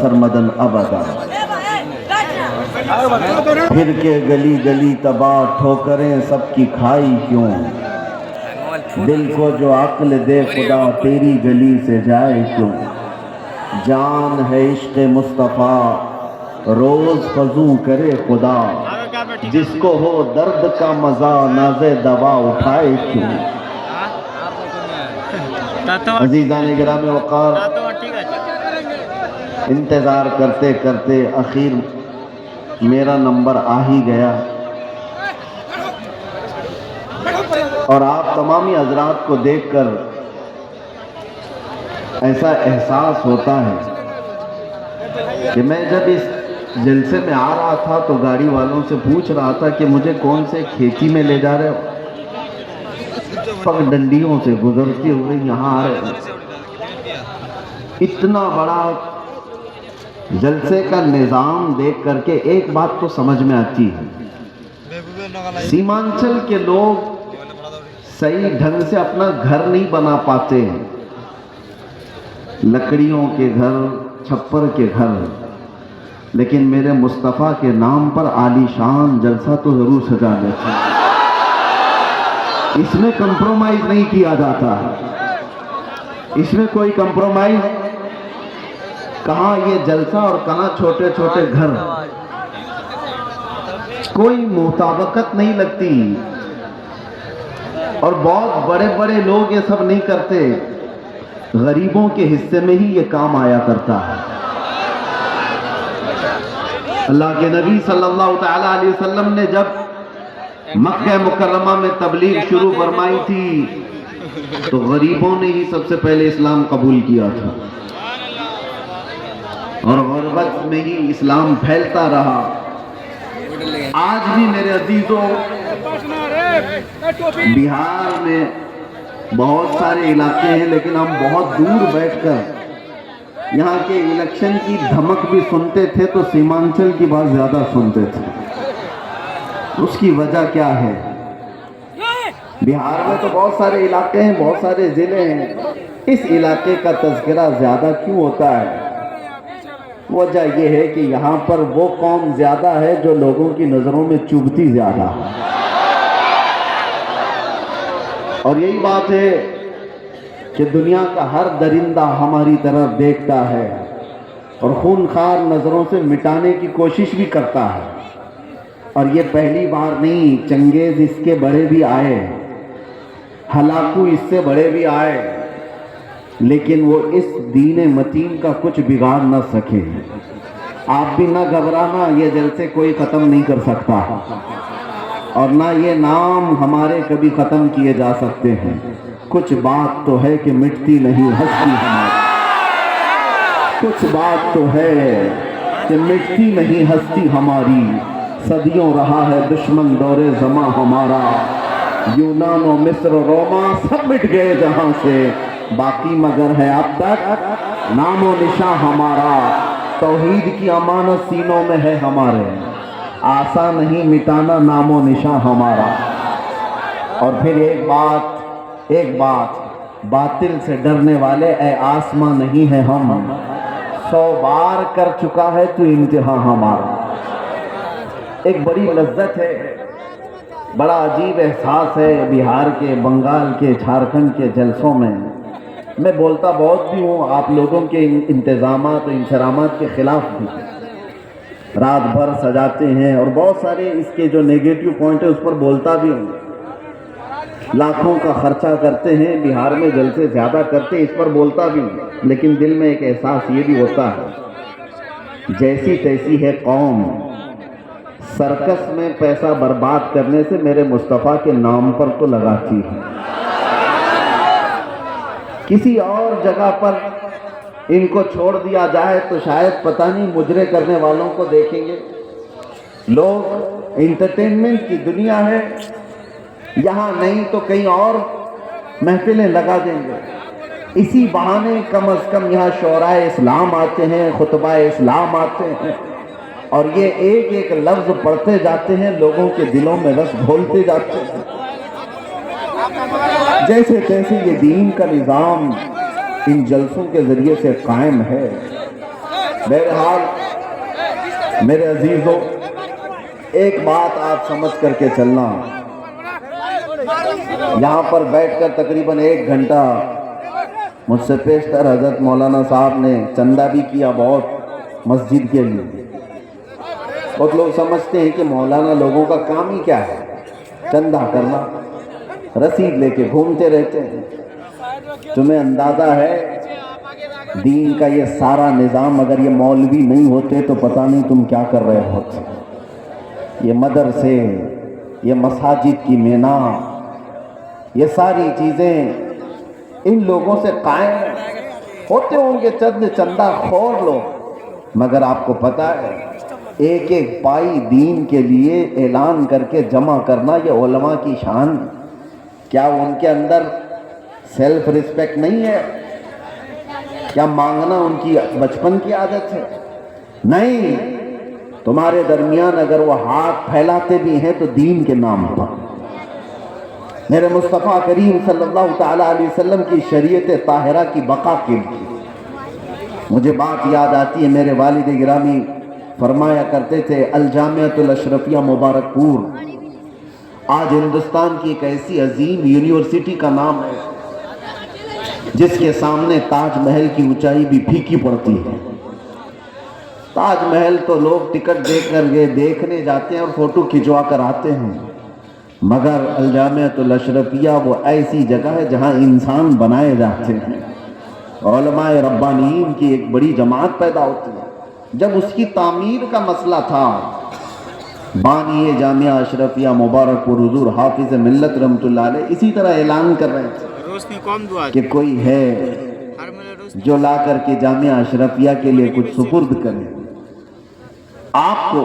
سرمدن ابدا، پھر کے گلی گلی تباہ ٹھوکریں سب کی کھائی کیوں، دل کو جو عقل دے خدا تیری گلی سے جائے کیوں، جان ہے عشق مصطفیٰ روز فزوں کرے خدا، جس کو ہو درد کا مزہ ناز دوا اٹھائے کیوں۔ عزیزان گرامی وقار، انتظار کرتے کرتے اخیر میرا نمبر آ ہی گیا، اور آپ تمامی حضرات کو دیکھ کر ایسا احساس ہوتا ہے کہ میں جب اس جلسے میں آ رہا تھا تو گاڑی والوں سے پوچھ رہا تھا کہ مجھے کون سے کھیتی میں لے جا رہے ہو، پگ ڈنڈیوں سے گزرتے ہوئے یہاں آ رہے ہیں۔ اتنا بڑا جلسے کا نظام دیکھ کر کے ایک بات تو سمجھ میں آتی ہے، سیمانچل کے لوگ صحیح ڈھنگ سے اپنا گھر نہیں بنا پاتے ہیں، لکڑیوں کے گھر، چھپر کے گھر، لیکن میرے مصطفیٰ کے نام پر عالی شان جلسہ تو ضرور سجا دیتے ہیں۔ اس میں کمپرومائز نہیں کیا جاتا، اس میں کوئی کمپرومائز، کہاں یہ جلسہ اور کہاں چھوٹے چھوٹے گھر، کوئی مطابقت نہیں لگتی، اور بہت بڑے بڑے لوگ یہ سب نہیں کرتے، غریبوں کے حصے میں ہی یہ کام آیا کرتا ہے۔ اللہ کے نبی صلی اللہ تعالیٰ علیہ وسلم نے جب مکہ مکرمہ میں تبلیغ شروع فرمائی تھی تو غریبوں نے ہی سب سے پہلے اسلام قبول کیا تھا، اور غربت میں ہی اسلام پھیلتا رہا۔ آج بھی میرے عزیزوں، بہار میں بہت سارے علاقے ہیں، لیکن ہم بہت دور بیٹھ کر یہاں کے الیکشن کی دھمک بھی سنتے تھے تو سیمانچل کی بات زیادہ سنتے تھے۔ اس کی وجہ کیا ہے؟ بہار میں تو بہت سارے علاقے ہیں، بہت سارے ضلع ہیں، اس علاقے کا تذکرہ زیادہ کیوں ہوتا ہے؟ وجہ یہ ہے کہ یہاں پر وہ قوم زیادہ ہے جو لوگوں کی نظروں میں چبھتی زیادہ ہے، اور یہی بات ہے کہ دنیا کا ہر درندہ ہماری طرف دیکھتا ہے اور خونخوار نظروں سے مٹانے کی کوشش بھی کرتا ہے، اور یہ پہلی بار نہیں، چنگیز اس کے بڑے بھی آئے، ہلاکو اس سے بڑے بھی آئے، لیکن وہ اس دین متین کا کچھ بگاڑ نہ سکے۔ آپ بھی نہ گھبرانا، یہ جلسے کوئی ختم نہیں کر سکتا، اور نہ یہ نام ہمارے کبھی ختم کیے جا سکتے ہیں۔ کچھ بات تو ہے کہ مٹتی نہیں ہستی ہماری، کچھ بات تو ہے کہ مٹتی نہیں ہستی ہماری، صدیوں رہا ہے دشمن دور زماں ہمارا، یونان و مصر و روما سب مٹ گئے جہاں سے، باقی مگر ہے اب تک نام و نشاں ہمارا، توحید کی امانت سینوں میں ہے ہمارے، آسان نہیں مٹانا نام و نشاں ہمارا۔ اور پھر ایک بات، باطل سے ڈرنے والے اے آسماں نہیں ہے ہم، 100 بار کر چکا ہے تو انتہا ہمارا۔ ایک بڑی لذت ہے، بڑا عجیب احساس ہے بہار کے، بنگال کے، جھارکھنڈ کے جلسوں میں۔ میں بولتا بہت بھی ہوں، آپ لوگوں کے انتظامات و انصرامات کے خلاف بھی، رات بھر سجاتے ہیں، اور بہت سارے اس کے جو نیگیٹو پوائنٹ ہے اس پر بولتا بھی ہوں، لاکھوں کا خرچہ کرتے ہیں بہار میں، جلسے زیادہ کرتے ہیں، اس پر بولتا بھی ہوں، لیکن دل میں ایک احساس یہ بھی ہوتا ہے، جیسی تیسی ہے قوم، سرکس میں پیسہ برباد کرنے سے میرے مصطفیٰ کے نام پر تو لگاتی ہے، کسی اور جگہ پر ان کو چھوڑ دیا جائے تو شاید پتہ نہیں مجرے کرنے والوں کو دیکھیں گے لوگ۔ انٹرٹینمنٹ کی دنیا ہے، یہاں نہیں تو کہیں اور محفلیں لگا دیں گے، اسی بہانے کم از کم یہاں شعراء اسلام آتے ہیں، خطبہ اسلام آتے ہیں، اور یہ ایک ایک لفظ پڑھتے جاتے ہیں، لوگوں کے دلوں میں رس گھولتے جاتے ہیں، جیسے تیسے یہ دین کا نظام ان جلسوں کے ذریعے سے قائم ہے۔ بہرحال میرے عزیزوں، ایک بات آپ سمجھ کر کے چلنا، یہاں پر بیٹھ کر تقریباً 1 گھنٹہ مجھ سے پیشتر حضرت مولانا صاحب نے چندہ بھی کیا بہت مسجد کے لیے۔ بہت لوگ سمجھتے ہیں کہ مولانا لوگوں کا کام ہی کیا ہے، چندہ کرنا، رسید لے کے گھومتے رہتے ہیں۔ تمہیں اندازہ ہے دین کا یہ سارا نظام اگر یہ مولوی نہیں ہوتے تو پتہ نہیں تم کیا کر رہے ہوتے۔ یہ مدرسے، یہ مساجد کی مینا، یہ ساری چیزیں ان لوگوں سے قائم ہوتے ہوں گے چند چندہ خور لوگ، مگر آپ کو پتہ ہے ایک ایک پائی دین کے لیے اعلان کر کے جمع کرنا یہ علماء کی شان۔ کیا ان کے اندر سیلف ریسپیکٹ نہیں ہے؟ کیا مانگنا ان کی بچپن کی عادت ہے؟ نہیں، تمہارے درمیان اگر وہ ہاتھ پھیلاتے بھی ہیں تو دین کے نام پر۔ میرے مصطفیٰ کریم صلی اللہ تعالیٰ علیہ وسلم کی شریعت طاہرہ کی بقا کے لیے مجھے بات یاد آتی ہے، میرے والد گرامی فرمایا کرتے تھے الجامعۃ الاشرفیہ مبارک پور آج ہندوستان کی ایک ایسی عظیم یونیورسٹی کا نام ہے جس کے سامنے تاج محل کی اونچائی بھی پھیکی پڑتی ہے۔ تاج محل تو لوگ ٹکٹ دے کر دیکھنے جاتے ہیں اور فوٹو کھنچوا کر آتے ہیں، مگر الجامعۃ الاشرفیہ وہ ایسی جگہ ہے جہاں انسان بنائے جاتے ہیں، علماء ربانیین کی ایک بڑی جماعت پیدا ہوتی ہے۔ جب اس کی تعمیر کا مسئلہ تھا، بانی جامعہ اشرفیہ مبارک پور حضور حافظ ملت رحمۃ اللہ علیہ اسی طرح اعلان کر رہے تھے کہ کوئی ہے جو لا کر کے جامعہ اشرفیہ کے لیے کچھ سپرد کرے۔ آپ کو